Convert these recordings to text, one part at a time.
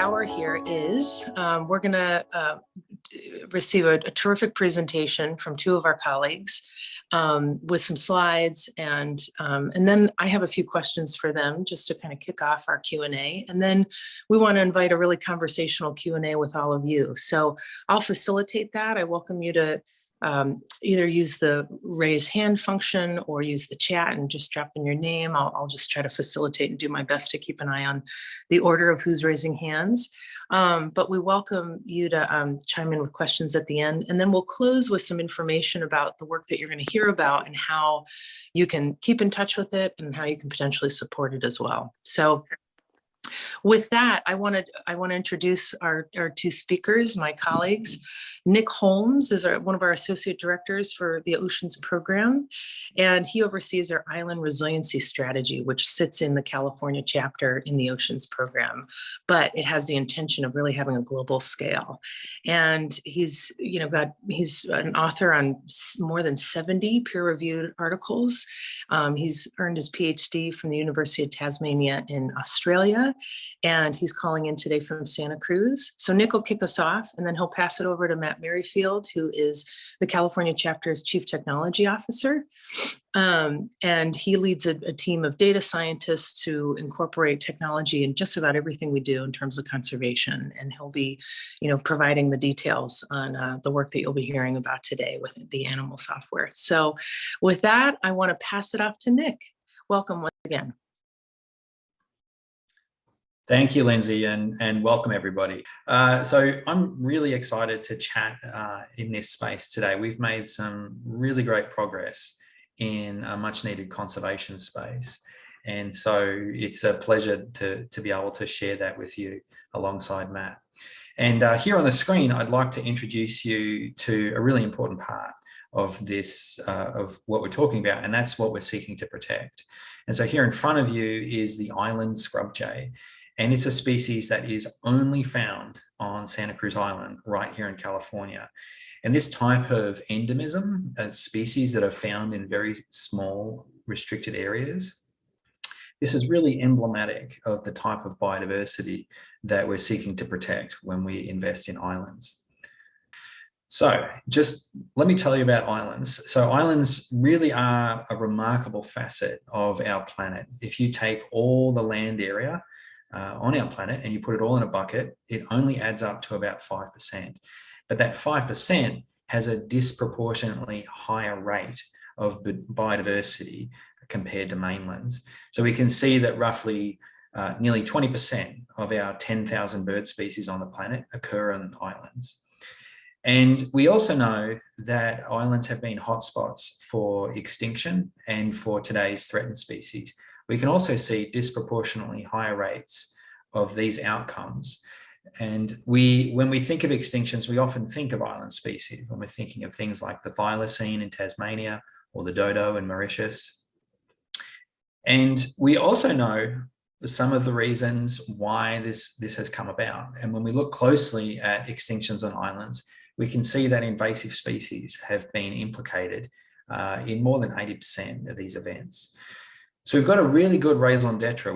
hour here is we're going to receive a terrific presentation from two of our colleagues with some slides, and then I have a few questions for them just to kind of kick off our Q&A, and then we want to invite a really conversational Q&A with all of you. So I'll facilitate that. I welcome you to either use the raise hand function or use the chat and just drop in your name. I'll just try to facilitate and do my best to keep an eye on the order of who's raising hands. But we welcome you to chime in with questions at the end. And then we'll close with some information about the work that you're going to hear about and how you can keep in touch with it and how you can potentially support it as well. So with that, I want to introduce our two speakers, my colleagues. Nick Holmes is one of our associate directors for the Oceans Program, and he oversees our island resiliency strategy, which sits in the California chapter in the Oceans Program, but it has the intention of really having a global scale. And he's an author on more than 70 peer-reviewed articles. He's earned his PhD from the University of Tasmania in Australia, and he's calling in today from Santa Cruz. So Nick will kick us off, and then he'll pass it over to Matt Merrifield, who is the California chapter's Chief Technology Officer. And he leads a team of data scientists to incorporate technology in just about everything we do in terms of conservation. And he'll be, providing the details on the work that you'll be hearing about today with the animal software. So with that, I want to pass it off to Nick. Welcome once again. Thank you, Lindsay, and welcome everybody. So I'm really excited to chat in this space today. We've made some really great progress in a much needed conservation space. And so it's a pleasure to be able to share that with you alongside Matt. And here on the screen, I'd like to introduce you to a really important part of this, of what we're talking about, and that's what we're seeking to protect. And so here in front of you is the island scrub jay. And it's a species that is only found on Santa Cruz Island, right here in California. And this type of endemism, species that are found in very small restricted areas, this is really emblematic of the type of biodiversity that we're seeking to protect when we invest in islands. So just let me tell you about islands. So islands really are a remarkable facet of our planet. If you take all the land area on our planet and you put it all in a bucket, it only adds up to about 5%. But that 5% has a disproportionately higher rate of biodiversity compared to mainlands. So we can see that roughly nearly 20% of our 10,000 bird species on the planet occur on islands. And we also know that islands have been hotspots for extinction and for today's threatened species. We can also see disproportionately higher rates of these outcomes. And when we think of extinctions, we often think of island species when we're thinking of things like the thylacine in Tasmania or the dodo in Mauritius. And we also know some of the reasons why this has come about. And when we look closely at extinctions on islands, we can see that invasive species have been implicated in more than 80% of these events. So we've got a really good raison d'etre.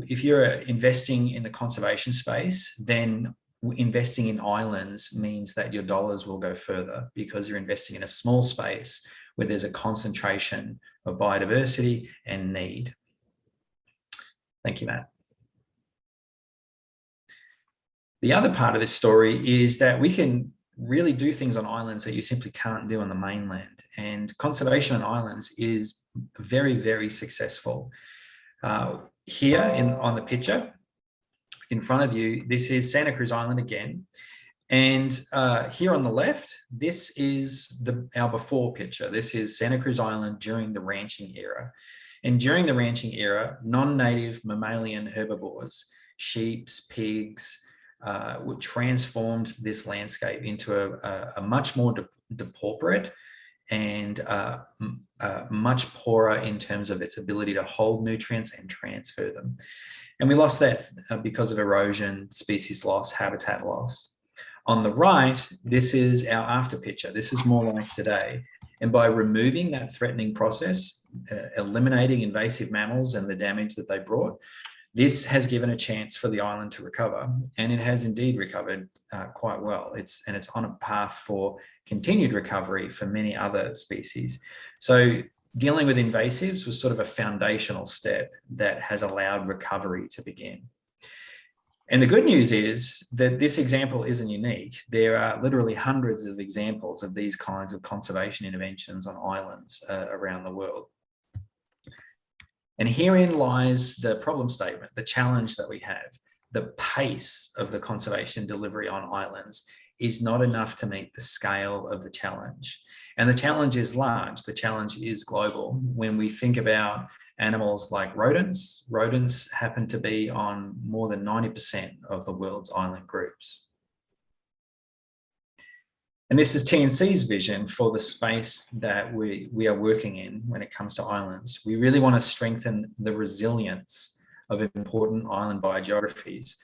If you're investing in the conservation space, then investing in islands means that your dollars will go further because you're investing in a small space where there's a concentration of biodiversity and need. Thank you, Matt. The other part of this story is that we can really do things on islands that you simply can't do on the mainland. And conservation on islands is very, very successful. Here on the picture in front of you, this is Santa Cruz Island again. And here on the left, this is our before picture. This is Santa Cruz Island during the ranching era. And during the ranching era, non-native mammalian herbivores, sheep, pigs, transformed this landscape into a much more depauperate and much poorer in terms of its ability to hold nutrients and transfer them. And we lost that because of erosion, species loss, habitat loss. On the right, this is our after picture. This is more like today. And by removing that threatening process, eliminating invasive mammals and the damage that they brought, This has given a chance for the island to recover, and it has indeed recovered quite well. It's on a path for continued recovery for many other species. So dealing with invasives was sort of a foundational step that has allowed recovery to begin. And the good news is that this example isn't unique. There are literally hundreds of examples of these kinds of conservation interventions on islands around the world. And herein lies the problem statement, the challenge that we have. The pace of the conservation delivery on islands is not enough to meet the scale of the challenge. And the challenge is large. The challenge is global. When we think about animals like rodents, rodents happen to be on more than 90% of the world's island groups. And this is TNC's vision for the space that we are working in when it comes to islands. We really want to strengthen the resilience of important island biogeographies.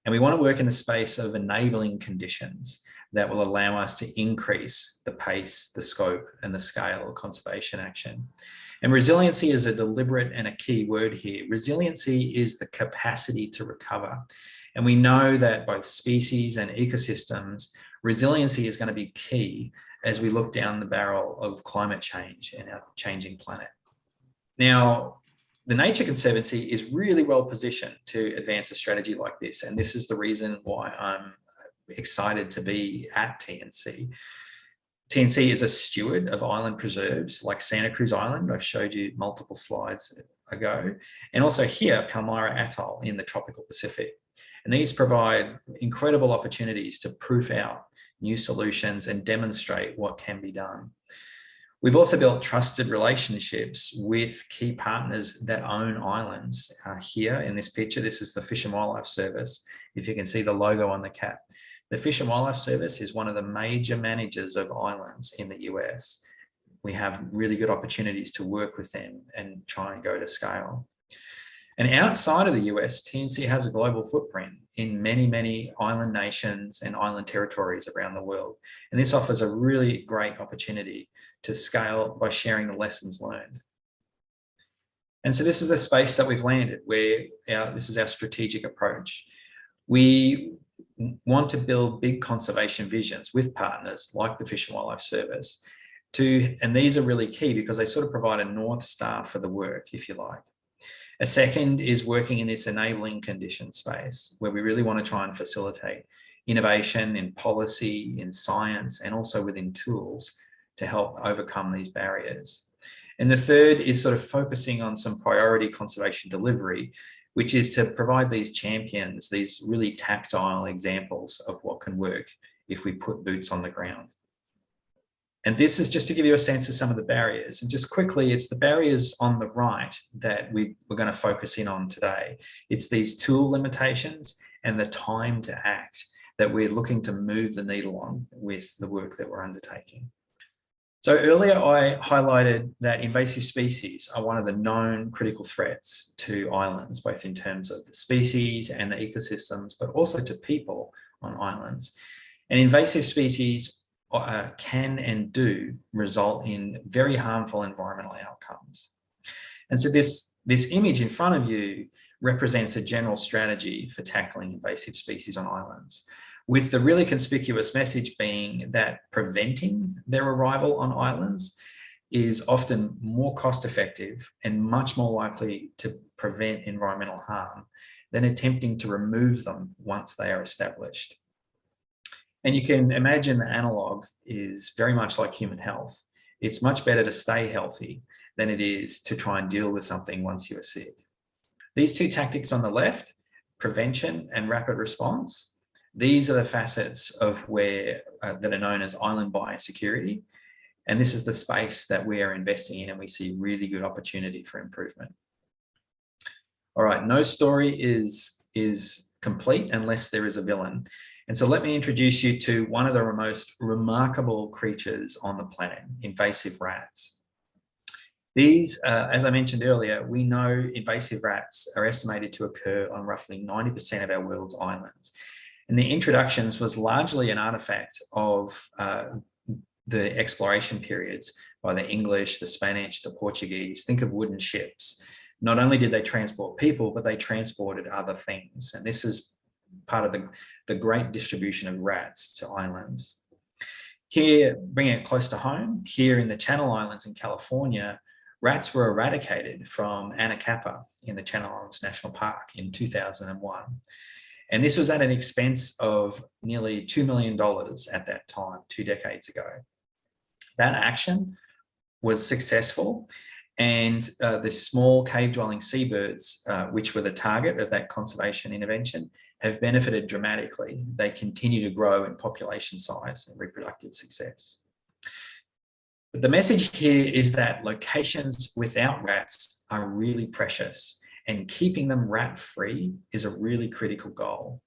And we want to work in the space of enabling conditions that will allow us to increase the pace, the scope, and the scale of conservation action. And resiliency is a deliberate and a key word here. Resiliency is the capacity to recover. And we know that both species and ecosystems, resiliency is going to be key as we look down the barrel of climate change in our changing planet. Now, the Nature Conservancy is really well positioned to advance a strategy like this. And this is the reason why I'm excited to be at TNC. TNC is a steward of island preserves like Santa Cruz Island. I've showed you multiple slides ago. And also here, Palmyra Atoll in the tropical Pacific. And these provide incredible opportunities to proof out new solutions and demonstrate what can be done. We've also built trusted relationships with key partners that own islands. Here in this picture, this is the Fish and Wildlife Service. If you can see the logo on the cap. The Fish and Wildlife Service is one of the major managers of islands in the US. We have really good opportunities to work with them and try and go to scale. And outside of the US, TNC has a global footprint in many, many island nations and island territories around the world. And this offers a really great opportunity to scale by sharing the lessons learned. And so this is the space that we've landed where this is our strategic approach. We want to build big conservation visions with partners like the Fish and Wildlife Service and these are really key because they sort of provide a North Star for the work, if you like. A second is working in this enabling condition space where we really want to try and facilitate innovation in policy, in science, and also within tools to help overcome these barriers. And the third is sort of focusing on some priority conservation delivery, which is to provide these champions, these really tactile examples of what can work if we put boots on the ground. And this is just to give you a sense of some of the barriers. And just quickly, it's the barriers on the right that we're going to focus in on today. It's these tool limitations and the time to act that we're looking to move the needle on with the work that we're undertaking. So earlier I highlighted that invasive species are one of the known critical threats to islands, both in terms of the species and the ecosystems, but also to people on islands. And invasive species can and do result in very harmful environmental outcomes. And so this image in front of you represents a general strategy for tackling invasive species on islands, with the really conspicuous message being that preventing their arrival on islands is often more cost effective and much more likely to prevent environmental harm than attempting to remove them once they are established. And you can imagine the analog is very much like human health. It's much better to stay healthy than it is to try and deal with something once you are sick. These two tactics on the left, prevention and rapid response, these are the facets of that are known as island biosecurity. And this is the space that we are investing in and we see really good opportunity for improvement. All right, no story is complete unless there is a villain. And so let me introduce you to one of the most remarkable creatures on the planet, invasive rats. These, as I mentioned earlier, we know invasive rats are estimated to occur on roughly 90% of our world's islands. And the introductions was largely an artifact of the exploration periods by the English, the Spanish, the Portuguese. Think of wooden ships Not only did they transport people, but they transported other things. And this is part of the great distribution of rats to islands. Here, bringing it close to home, here in the Channel Islands in California, rats were eradicated from Anacapa in the Channel Islands National Park in 2001. And this was at an expense of nearly $2 million at that time, 2 decades ago. That action was successful, and the small cave-dwelling seabirds, which were the target of that conservation intervention, have benefited dramatically. They continue to grow in population size and reproductive success. But the message here is that locations without rats are really precious, and keeping them rat-free is a really critical goal.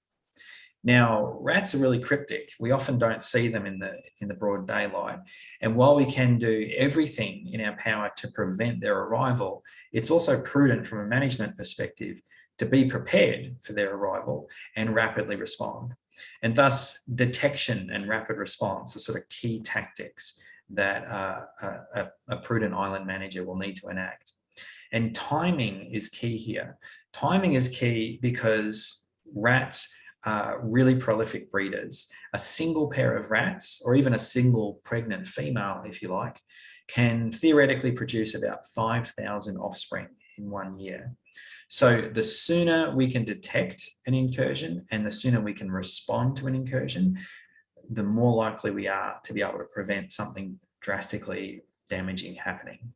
Now, rats are really cryptic. We often don't see them in the broad daylight. And while we can do everything in our power to prevent their arrival, it's also prudent from a management perspective to be prepared for their arrival and rapidly respond. And thus, detection and rapid response are sort of key tactics that a prudent island manager will need to enact. And timing is key here. Timing is key because rats are really prolific breeders. A single pair of rats, or even a single pregnant female, if you like, can theoretically produce about 5,000 offspring in 1 year. So the sooner we can detect an incursion and the sooner we can respond to an incursion, the more likely we are to be able to prevent something drastically damaging happening.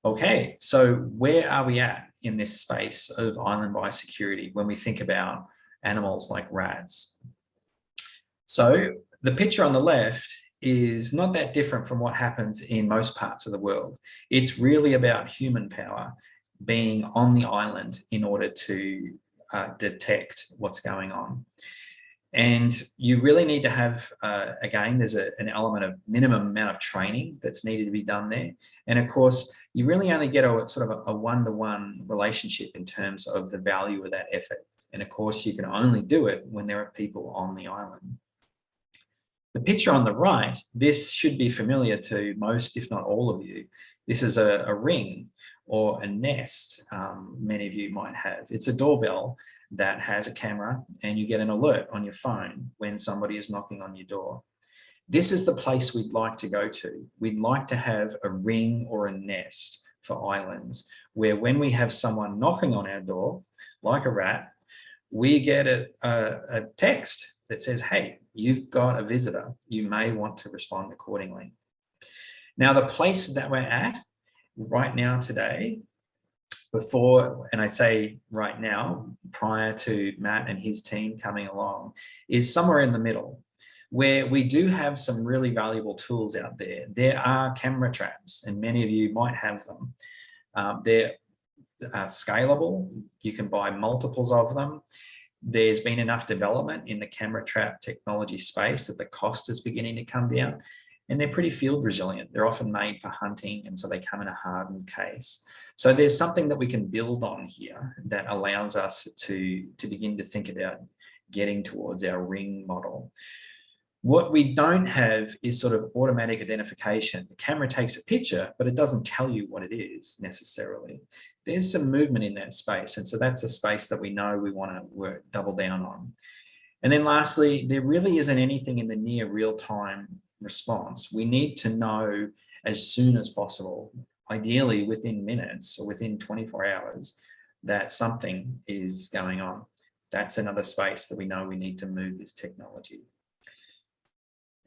Okay, so where are we at in this space of island biosecurity when we think about animals like rats? So the picture on the left is not that different from what happens in most parts of the world. It's really about human power being on the island in order to detect what's going on. And you really need to have, again, there's an element of minimum amount of training that's needed to be done there. And of course, you really only get a sort of a one-to-one relationship in terms of the value of that effort. And of course, you can only do it when there are people on the island. The picture on the right, this should be familiar to most, if not all of you. This is a ring or a nest many of you might have. It's a doorbell that has a camera, and you get an alert on your phone when somebody is knocking on your door. This is the place we'd like to go to. We'd like to have a ring or a nest for islands where when we have someone knocking on our door, like a rat, we get a text that says, hey, you've got a visitor. You may want to respond accordingly. Now, the place that we're at right now today, before, and I say right now, prior to Matt and his team coming along, is somewhere in the middle, where we do have some really valuable tools out there. There are camera traps, and many of you might have them. They're scalable. You can buy multiples of them. There's been enough development in the camera trap technology space that the cost is beginning to come down, and they're pretty field resilient. They're often made for hunting, and so they come in a hardened case. So there's something that we can build on here that allows us to begin to think about getting towards our ring model. What we don't have is sort of automatic identification. The camera takes a picture, but it doesn't tell you what it is necessarily. There's some movement in that space. And so that's a space that we know we want to double down on. And then lastly, there really isn't anything in the near real-time response. We need to know as soon as possible, ideally within minutes or within 24 hours, that something is going on. That's another space that we know we need to move this technology.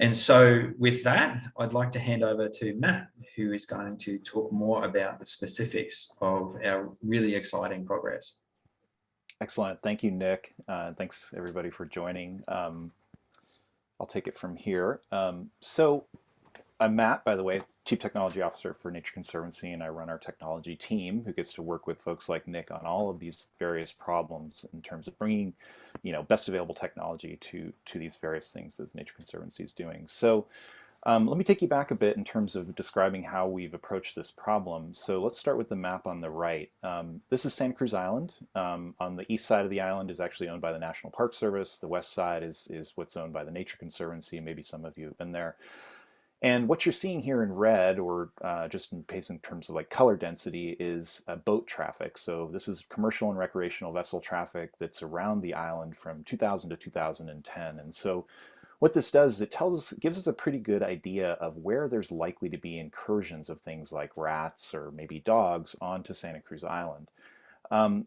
And so with that, I'd like to hand over to Matt, who is going to talk more about the specifics of our really exciting progress. Excellent. Thank you, Nick. Thanks, everybody, for joining. I'll take it from here. So I'm Matt, by the way, Chief Technology Officer for Nature Conservancy, and I run our technology team who gets to work with folks like Nick on all of these various problems in terms of bringing, best available technology to these various things that Nature Conservancy is doing. So let me take you back a bit in terms of describing how we've approached this problem. So let's start with the map on the right. This is Santa Cruz Island. On the east side of the island is actually owned by the National Park Service. The west side is what's owned by the Nature Conservancy. Maybe some of you have been there. And what you're seeing here in red, or just in basic terms of like color density, is boat traffic. So this is commercial and recreational vessel traffic that's around the island from 2000 to 2010. And so what this does is gives us a pretty good idea of where there's likely to be incursions of things like rats or maybe dogs onto Santa Cruz Island. Um,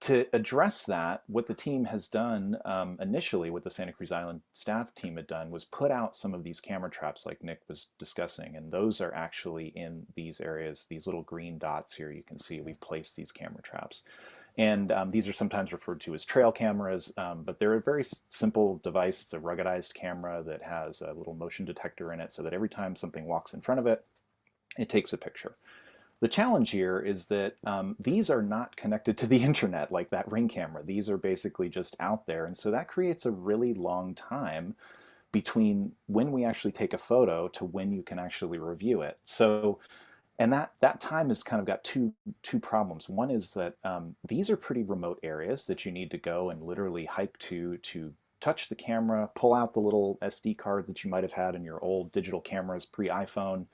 to address that, what the team has done initially, what the Santa Cruz Island staff team had done, was put out some of these camera traps like Nick was discussing, and those are actually in these areas, these little green dots here. You can see we've placed these camera traps. And these are sometimes referred to as trail cameras, but they're a very simple device. It's a ruggedized camera that has a little motion detector in it so that every time something walks in front of it, it takes a picture. The challenge here is that these are not connected to the internet like that Ring camera. These are basically just out there, and so that creates a really long time between when we actually take a photo to when you can actually review it. So, and that time has kind of got two problems. One is that these are pretty remote areas that you need to go and literally hike to touch the camera, pull out the little SD card that you might have had in your old digital cameras pre-iPhone,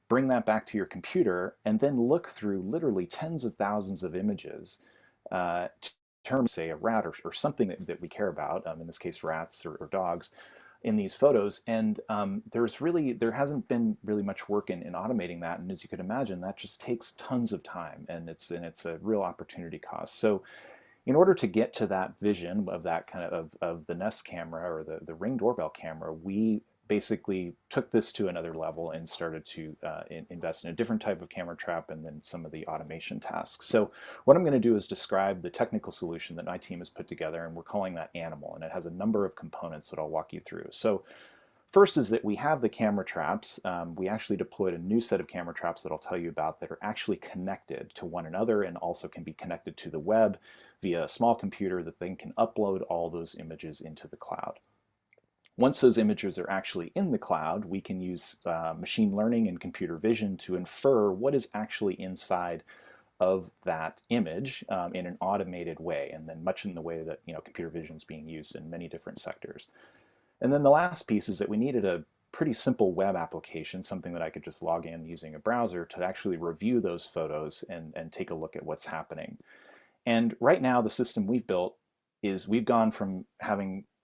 bring that back to your computer, and then look through literally tens of thousands of images to determine, say, a rat or something that we care about, in this case rats or dogs, in these photos. And there hasn't been really much work in automating that, and as you could imagine, that just takes tons of time, and it's a real opportunity cost. So in order to get to that vision of that kind of the Nest camera or the Ring doorbell camera, we basically took this to another level and started to invest in a different type of camera trap and then some of the automation tasks. So what I'm going to do is describe the technical solution that my team has put together, and we're calling that Animal, and it has a number of components that I'll walk you through. So first is that we have the camera traps. We actually deployed a new set of camera traps that I'll tell you about that are actually connected to one another and also can be connected to the web via a small computer that then can upload all those images into the cloud. Once those images are actually in the cloud, we can use machine learning and computer vision to infer what is actually inside of that image in an automated way, and then much in the way that computer vision is being used in many different sectors. And then the last piece is that we needed a pretty simple web application, something that I could just log in using a browser to actually review those photos and take a look at what's happening. And right now, the system we've built is we've gone from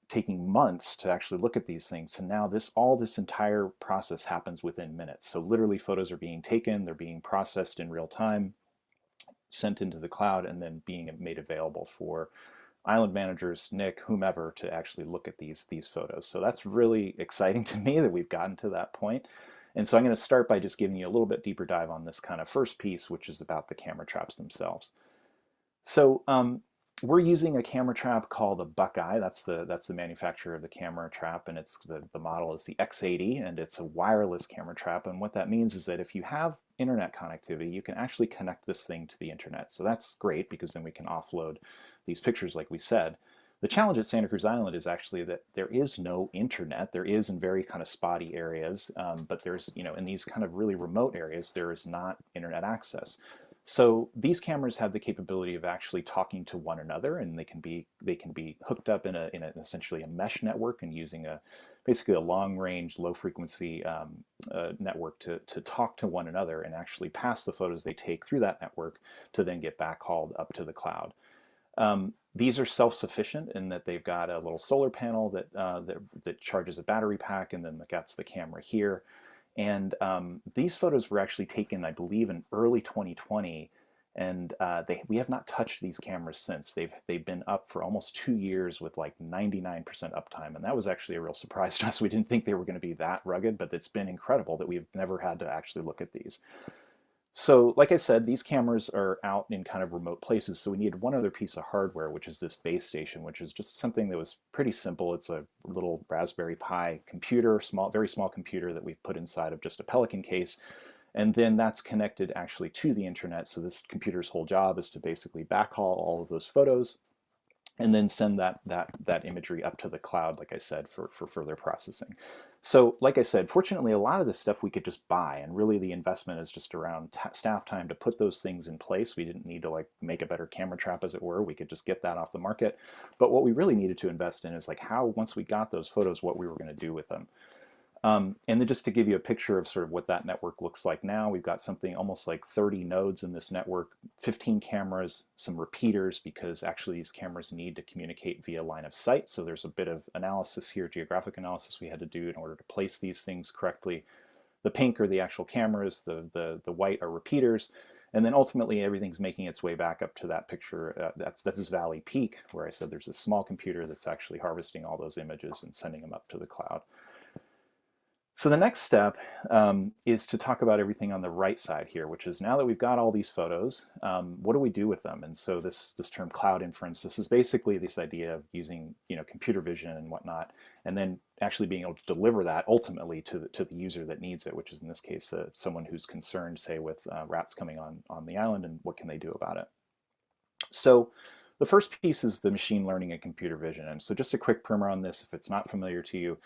taking months to actually look at these things to now all this entire process happens within minutes. So literally photos are being taken, they're being processed in real time, sent into the cloud, and then being made available for island managers, Nick, whomever, to actually look at these photos. So that's really exciting to me that we've gotten to that point. And so I'm going to start by just giving you a little bit deeper dive on this kind of first piece, which is about the camera traps themselves. So we're using a camera trap called a Buckeye. That's the manufacturer of the camera trap, and it's the model is the X80, and it's a wireless camera trap. And what that means is that if you have internet connectivity, you can actually connect this thing to the internet. So that's great because then we can offload these pictures like we said. The challenge at Santa Cruz Island is actually that there is no internet. There is in very kind of spotty areas, but there's, in these kind of really remote areas, there is not internet access. So these cameras have the capability of actually talking to one another, and they can be hooked up in essentially a mesh network and using basically a long-range, low-frequency network to talk to one another and actually pass the photos they take through that network to then get backhauled up to the cloud. These are self-sufficient in that they've got a little solar panel that charges a battery pack, and then that's the camera here. And these photos were actually taken, I believe, in early 2020, and we have not touched these cameras since. They've been up for almost 2 years with like 99% uptime, and that was actually a real surprise to us. We didn't think they were going to be that rugged, but it's been incredible that we've never had to actually look at these. So like I said, these cameras are out in kind of remote places, so we needed one other piece of hardware, which is this base station, which is just something that was pretty simple. It's a little Raspberry Pi computer, very small computer that we've put inside of just a Pelican case, and then that's connected actually to the internet. So this computer's whole job is to basically backhaul all of those photos and then send that imagery up to the cloud, like I said, for further processing. So like I said, fortunately, a lot of this stuff we could just buy, and really the investment is just around staff time to put those things in place. We didn't need to like make a better camera trap, as it were. We could just get that off the market. But what we really needed to invest in is like how, once we got those photos, what we were going to do with them. And then just to give you a picture of sort of what that network looks like now, we've got something almost like 30 nodes in this network, 15 cameras, some repeaters, because actually these cameras need to communicate via line of sight. So there's a bit of analysis here, geographic analysis we had to do in order to place these things correctly. The pink are the actual cameras, the white are repeaters. And then ultimately everything's making its way back up to that picture. That's this Valley Peak, where I said there's a small computer that's actually harvesting all those images and sending them up to the cloud. So the next step is to talk about everything on the right side here, which is now that we've got all these photos, what do we do with them? And so this term cloud inference, this is basically this idea of using computer vision and whatnot, and then actually being able to deliver that ultimately to the user that needs it, which is in this case someone who's concerned, say, with rats coming on the island, and what can they do about it. So the first piece is the machine learning and computer vision. And so just a quick primer on this, if it's not familiar to you.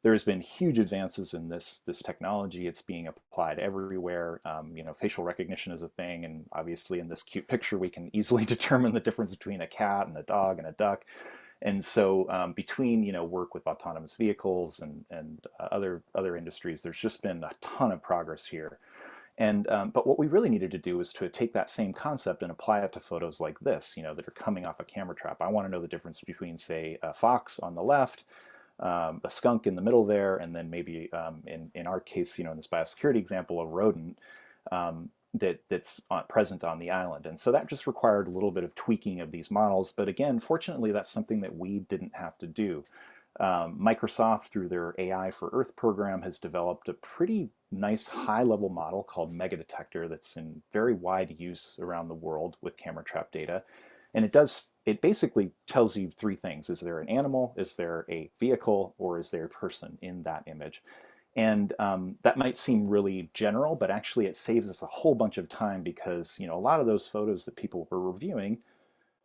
There has been huge advances in this technology. It's being applied everywhere. Facial recognition is a thing, and obviously in this cute picture we can easily determine the difference between a cat and a dog and a duck. And so between work with autonomous vehicles and other industries, there's just been a ton of progress here. And but what we really needed to do is to take that same concept and apply it to photos like this, that are coming off a camera trap. I want to know the difference between, say, a fox on the left, a skunk in the middle there, and then maybe in our case, in this biosecurity example, a rodent that's present on the island. And so that just required a little bit of tweaking of these models. But again, fortunately, that's something that we didn't have to do. Microsoft, through their AI for Earth program, has developed a pretty nice high-level model called Megadetector that's in very wide use around the world with camera trap data. And it basically tells you three things. Is there an animal, is there a vehicle, or is there a person in that image? And that might seem really general, but actually it saves us a whole bunch of time, because a lot of those photos that people were reviewing,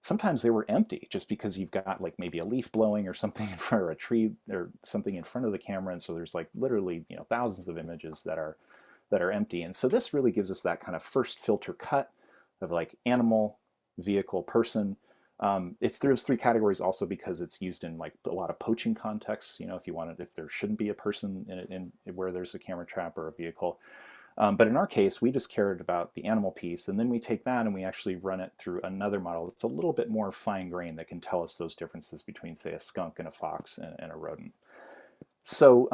sometimes they were empty just because you've got like maybe a leaf blowing or something in front of a tree or something in front of the camera. And so there's like literally thousands of images that are empty. And so this really gives us that kind of first filter cut of like animal, vehicle, person. It's those three categories also because it's used in like a lot of poaching contexts. If there shouldn't be a person in where there's a camera trap or a vehicle. But in our case, we just cared about the animal piece, and then we take that and we actually run it through another model that's a little bit more fine-grained that can tell us those differences between, say, a skunk and a fox and a rodent. So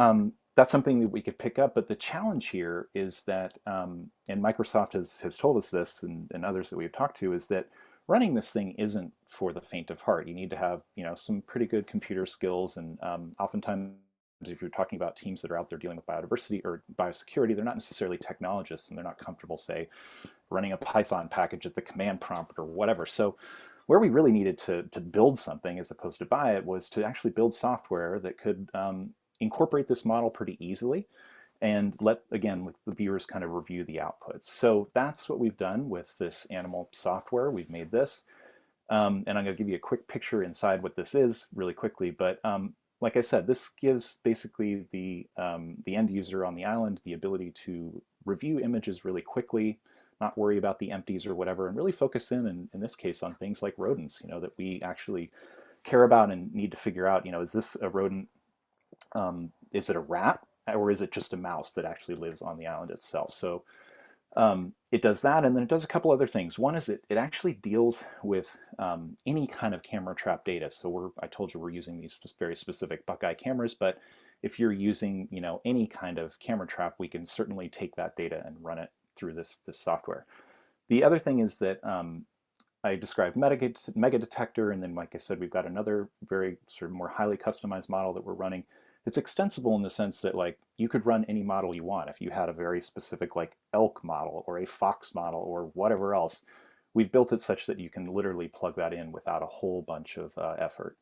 that's something that we could pick up, but the challenge here is that, and Microsoft has told us this, and others that we've talked to, is that running this thing isn't for the faint of heart. You need to have some pretty good computer skills, and oftentimes if you're talking about teams that are out there dealing with biodiversity or biosecurity, they're not necessarily technologists, and they're not comfortable, say, running a Python package at the command prompt or whatever. So where we really needed to build something as opposed to buy it was to actually build software that could incorporate this model pretty easily and let the viewers kind of review the outputs. So that's what we've done with this animal software. We've made this. And I'm going to give you a quick picture inside what this is really quickly. But like I said, this gives basically the end user on the island the ability to review images really quickly, not worry about the empties or whatever, and really focus in this case on things like rodents, that we actually care about and need to figure out, is this a rodent? Is it a rat? Or is it just a mouse that actually lives on the island itself? So it does that, and then it does a couple other things. One is it actually deals with any kind of camera trap data. So I told you we're using these very specific Buckeye cameras, but if you're using any kind of camera trap, we can certainly take that data and run it through this software. The other thing is that I described Megadetector, and then like I said, we've got another very sort of more highly customized model that we're running. It's extensible in the sense that like you could run any model you want. If you had a very specific like elk model or a fox model or whatever else, we've built it such that you can literally plug that in without a whole bunch of effort.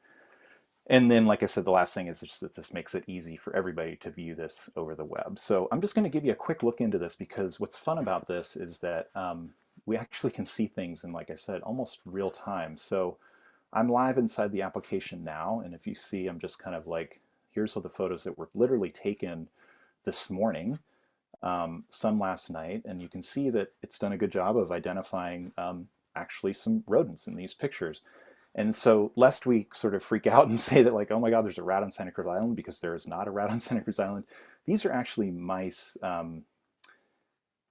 And then, like I said, the last thing is just that this makes it easy for everybody to view this over the web. So I'm just going to give you a quick look into this, because what's fun about this is that we actually can see things in, like I said, almost real time. So I'm live inside the application now, and if you see, I'm just kind of like, here's all the photos that were literally taken this morning, some last night, and you can see that it's done a good job of identifying actually some rodents in these pictures. And so lest we sort of freak out and say that like, oh my God, there's a rat on Santa Cruz Island, because there is not a rat on Santa Cruz Island, these are actually mice,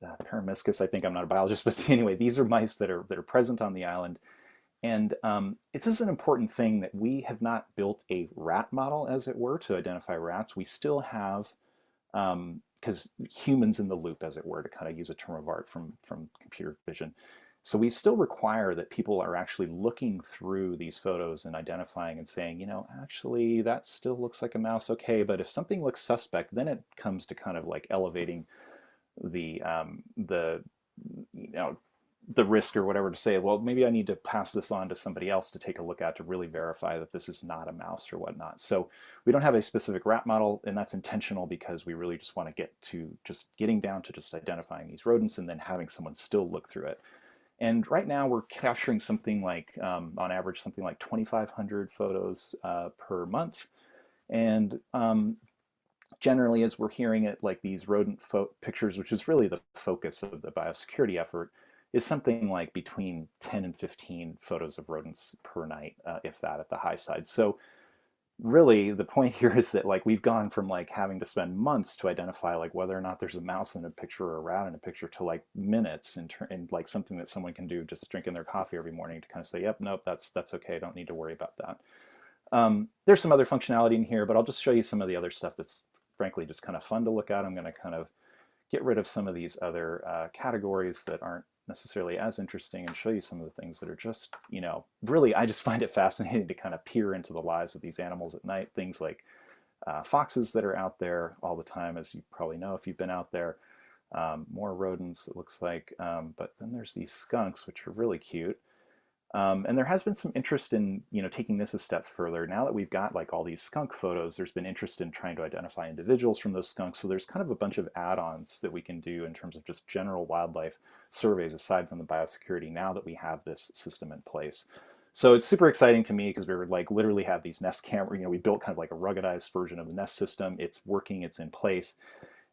Peromyscus, I think, I'm not a biologist, but anyway, these are mice that are present on the island. And this is an important thing that we have not built a rat model, as it were, to identify rats. We still have, because humans in the loop, as it were, to kind of use a term of art from computer vision. So we still require that people are actually looking through these photos and identifying and saying, you know, actually that still looks like a mouse, okay, but if something looks suspect, then it comes to kind of like elevating the you know, the risk or whatever to say, well, maybe I need to pass this on to somebody else to take a look at to really verify that this is not a mouse or whatnot. So we don't have a specific rat model, and that's intentional because we really just want to get to just getting down to just identifying these rodents and then having someone still look through it. And right now we're capturing something like, on average, something like 2,500 photos per month. And generally, as we're hearing it, like these rodent pictures, which is really the focus of the biosecurity effort, is something like between 10 and 15 photos of rodents per night, if that, at the high side. So really the point here is that like we've gone from like having to spend months to identify like whether or not there's a mouse in a picture or a rat in a picture to like minutes, and like something that someone can do just drinking their coffee every morning to kind of say, yep, nope, that's okay, don't need to worry about that. There's some other functionality in here, but I'll just show you some of the other stuff that's frankly just kind of fun to look at. I'm going to kind of get rid of some of these other categories that aren't necessarily as interesting and show you some of the things that are just, you know, really, I just find it fascinating to kind of peer into the lives of these animals at night. Things like foxes that are out there all the time, as you probably know if you've been out there. More rodents, it looks like, but then there's these skunks, which are really cute. And there has been some interest in, you know, taking this a step further. Now that we've got like all these skunk photos, there's been interest in trying to identify individuals from those skunks. So there's kind of a bunch of add-ons that we can do in terms of just general wildlife surveys aside from the biosecurity now that we have this system in place. So it's super exciting to me because we were like literally have these Nest camera, you know, we built kind of like a ruggedized version of the Nest system. It's working, it's in place.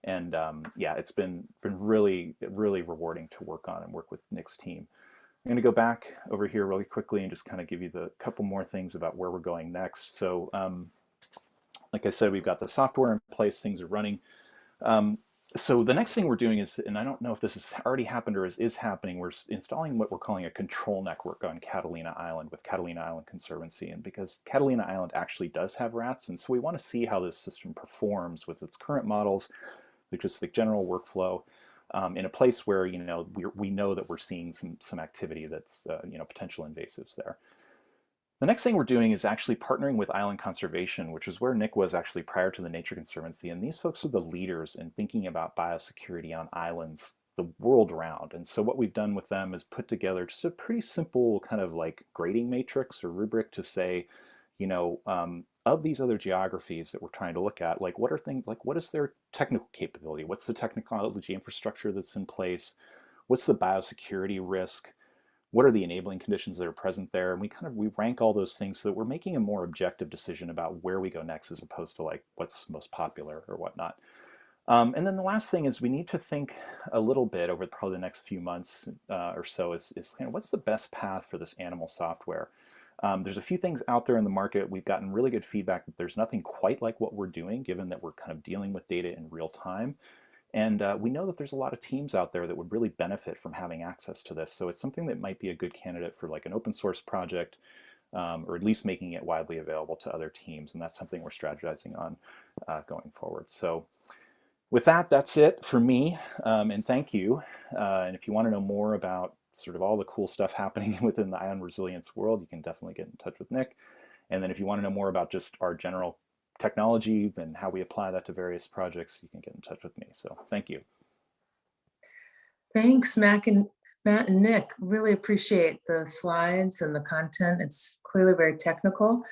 And yeah, it's been really, really rewarding to work on and work with Nick's team. I'm going to go back over here really quickly and just kind of give you the couple more things about where we're going next. So like I said, we've got the software in place, things are running. So the next thing we're doing is, and I don't know if this has already happened or is happening, we're installing what we're calling a control network on Catalina Island with Catalina Island Conservancy. And because Catalina Island actually does have rats, and so we want to see how this system performs with its current models, just the general workflow, in a place where, you know, we know that we're seeing some activity that's, you know, potential invasives there. The next thing we're doing is actually partnering with Island Conservation, which is where Nick was actually prior to the Nature Conservancy. And these folks are the leaders in thinking about biosecurity on islands the world around. And so what we've done with them is put together just a pretty simple kind of like grading matrix or rubric to say, you know, of these other geographies that we're trying to look at, like what are things, like what is their technical capability? What's the technology infrastructure that's in place? What's the biosecurity risk? What are the enabling conditions that are present there? And we rank all those things so that we're making a more objective decision about where we go next as opposed to like what's most popular or whatnot. And then the last thing is we need to think a little bit over probably the next few months or so is kind of what's the best path for this animal software? There's a few things out there in the market. We've gotten really good feedback that there's nothing quite like what we're doing, given that we're kind of dealing with data in real time. And we know that there's a lot of teams out there that would really benefit from having access to this. So it's something that might be a good candidate for like an open source project, or at least making it widely available to other teams. And that's something we're strategizing on going forward. So with that, that's it for me. And thank you. And if you want to know more about sort of all the cool stuff happening within the island resilience world, you can definitely get in touch with Nick. And then if you want to know more about just our general technology and how we apply that to various projects, you can get in touch with me. So thank you. Thanks, Matt and Nick. Really appreciate the slides and the content. It's clearly very technical.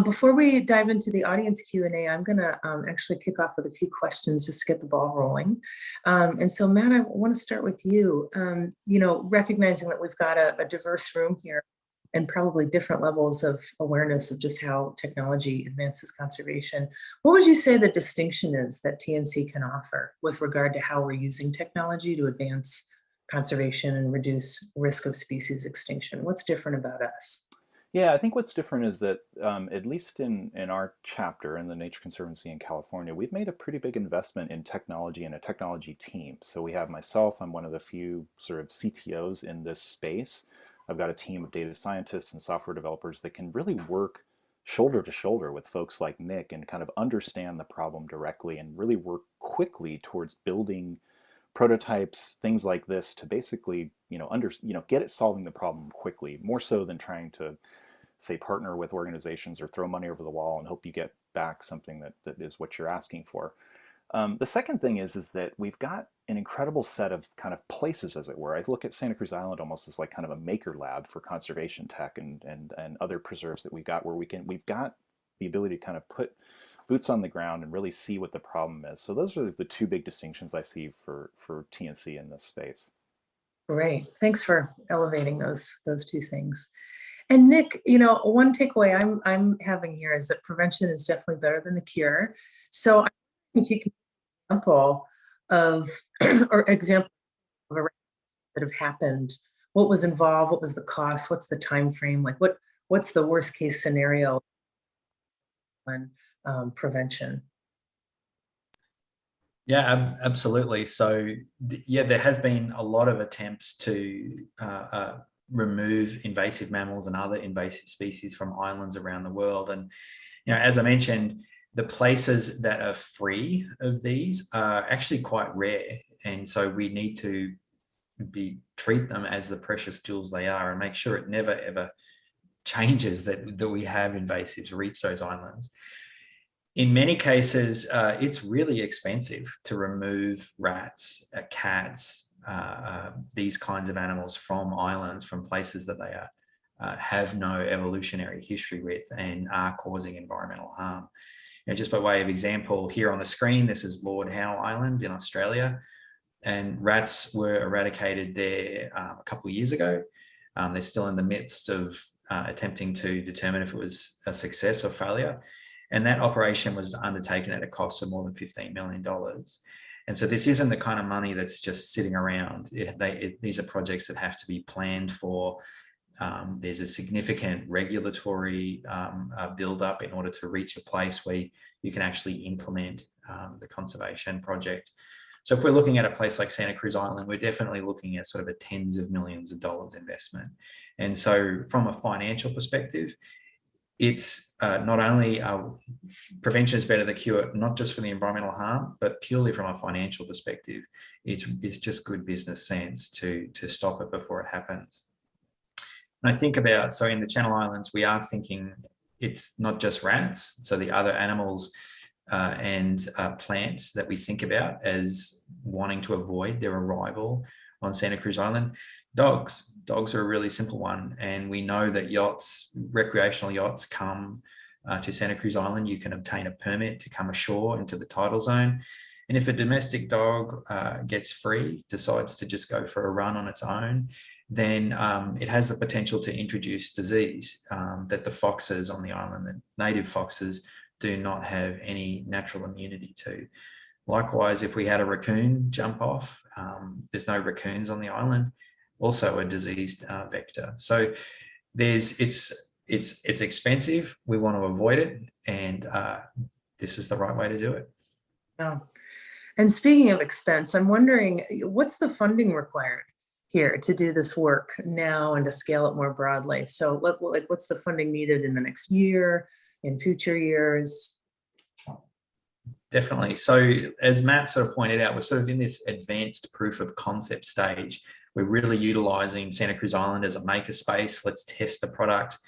Before we dive into the audience Q&A, I'm going to actually kick off with a few questions just to get the ball rolling. And so, Matt, I want to start with you. You know, recognizing that we've got a diverse room here and probably different levels of awareness of just how technology advances conservation. What would you say the distinction is that TNC can offer with regard to how we're using technology to advance conservation and reduce risk of species extinction? What's different about us? Yeah, I think what's different is that at least in our chapter in the Nature Conservancy in California, we've made a pretty big investment in technology and a technology team. So we have myself, I'm one of the few sort of CTOs in this space. I've got a team of data scientists and software developers that can really work shoulder to shoulder with folks like Nick and kind of understand the problem directly and really work quickly towards building prototypes, things like this to basically, get it solving the problem quickly, more so than trying to say partner with organizations or throw money over the wall and hope you get back something that is what you're asking for. The second thing is that we've got an incredible set of kind of places, as it were. I look at Santa Cruz Island almost as like kind of a maker lab for conservation tech and other preserves that we've got where we've got the ability to kind of put boots on the ground and really see what the problem is. So those are the two big distinctions I see for TNC in this space. Great. Thanks for elevating those two things. And Nick, one takeaway I'm having here is that prevention is definitely better than the cure. So if you can example of or example of a that have happened, what was involved, what was the cost, what's the time frame, like what's the worst case scenario on prevention? Yeah, absolutely. So, yeah, there have been a lot of attempts to remove invasive mammals and other invasive species from islands around the world. And, as I mentioned, the places that are free of these are actually quite rare. And so we need to treat them as the precious jewels they are and make sure it never, ever changes that we have invasives reach those islands. In many cases, it's really expensive to remove rats, cats, these kinds of animals from islands, from places that they have no evolutionary history with and are causing environmental harm. Just by way of example, here on the screen, this is Lord Howe Island in Australia, and rats were eradicated there a couple of years ago. They're still in the midst of attempting to determine if it was a success or failure. And that operation was undertaken at a cost of more than $15 million. And so this isn't the kind of money that's just sitting around. These are projects that have to be planned for. There's a significant regulatory build-up in order to reach a place where you can actually implement the conservation project. So if we're looking at a place like Santa Cruz Island, we're definitely looking at sort of a tens of millions of dollars investment. And so from a financial perspective, it's not only prevention is better than cure, not just for the environmental harm, but purely from a financial perspective. It's just good business sense to stop it before it happens. And I think about, so in the Channel Islands, we are thinking it's not just rats, so the other animals and plants that we think about as wanting to avoid their arrival on Santa Cruz Island. Dogs are a really simple one, and we know that recreational yachts come to Santa Cruz Island. You can obtain a permit to come ashore into the tidal zone, and if a domestic dog gets free, decides to just go for a run on its own, then it has the potential to introduce disease that the foxes on the island, the native foxes, do not have any natural immunity to. Likewise, if we had a raccoon jump off, there's no raccoons on the island, also a diseased vector. So it's expensive. We want to avoid it, and this is the right way to do it. Yeah. And speaking of expense, I'm wondering, what's the funding required here to do this work now and to scale it more broadly? So what's the funding needed in the next year, in future years? Definitely. So as Matt sort of pointed out, we're sort of in this advanced proof of concept stage. We're really utilizing Santa Cruz Island as a makerspace. Let's test the product.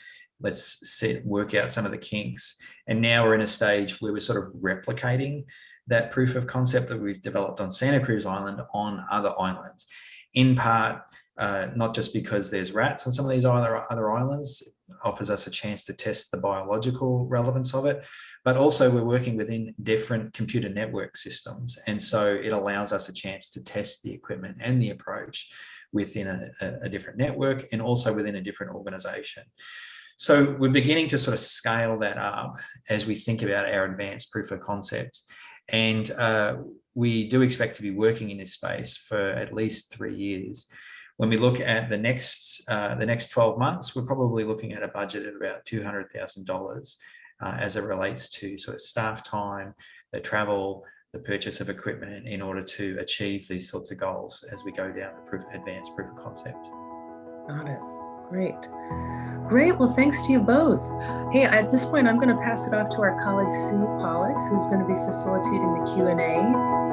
Let's work out some of the kinks. And now we're in a stage where we're sort of replicating that proof of concept that we've developed on Santa Cruz Island on other islands. In part, not just because there's rats on some of these other islands, it offers us a chance to test the biological relevance of it, but also we're working within different computer network systems. And so it allows us a chance to test the equipment and the approach within a different network and also within a different organization. So we're beginning to sort of scale that up as we think about our advanced proof of concept. And we do expect to be working in this space for at least 3 years. When we look at the next 12 months, we're probably looking at a budget of about $200,000 as it relates to sort of staff time, the travel, the purchase of equipment in order to achieve these sorts of goals as we go down the advanced proof of concept. Got it. Great. Great. Well, thanks to you both. Hey, at this point, I'm going to pass it off to our colleague Sue Pollock, who's going to be facilitating the Q&A.